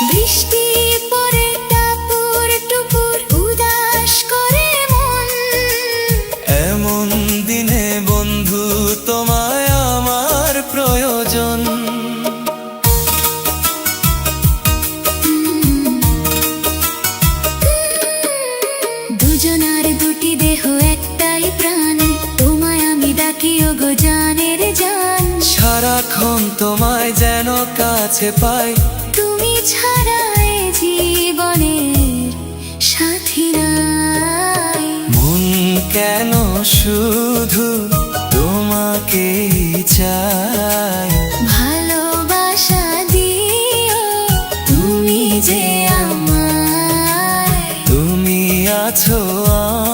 বৃষ্টি পড়ে টাপুর টুপুর উদাস করে মন। এমন দিনে বন্ধু তোমায় আমার প্রয়োজন। দুজনার দুটি দেহ একটাই প্রাণ, তোমায় আমি ডাকি ওগো জানের জান। সারাক্ষণ তোমায় যেন কাছে পাই, তুমি ছাড়া এ জীবনের সাথী নাই। মন কেন শুধু তোমাকেই চাই। ভালোবাসা দিও তুমি যে আমায়, তুমি আছো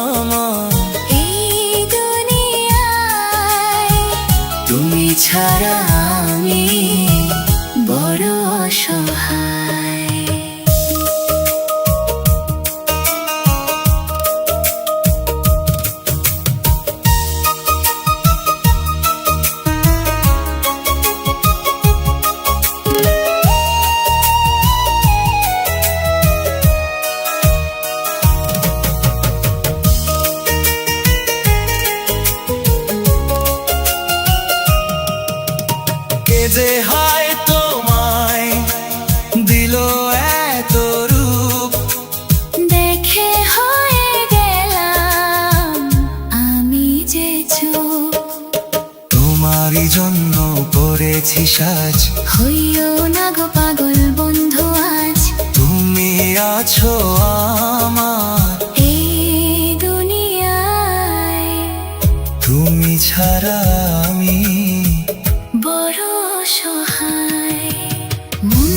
আমার এই দুনিয়ায়। তুমি ছাড়া আমি বড় অসহায়। কে যে হয় তোমায় দিল এত রূপ, দেখে হয়ে গেলাম আমি যে চুপ। তোমারই জন্য করেছি সাজ, হইও না গো পাগল বন্ধু আজ। তুমি আছো আমার এই দুনিয়ায়, তুমি ছাড়া আমি বড় অসহায়। মন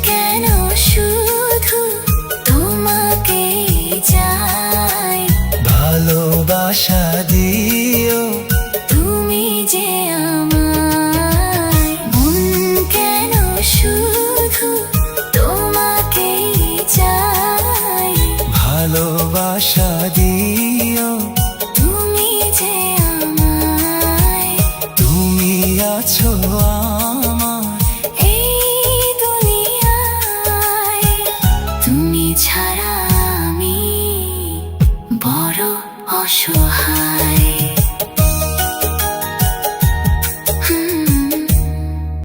কেন শুধু তোমাকেই চাই। ভালোবাসা দিও তুমি যে আমায়। মন কেন শুধু তোমাকেই চাই। ভালোবাসা দিও তুমি যে আমায়। তুমি আছো আমার এই দুনিয়ায়, তুমি ছাড়া আমি বড় অসহায়।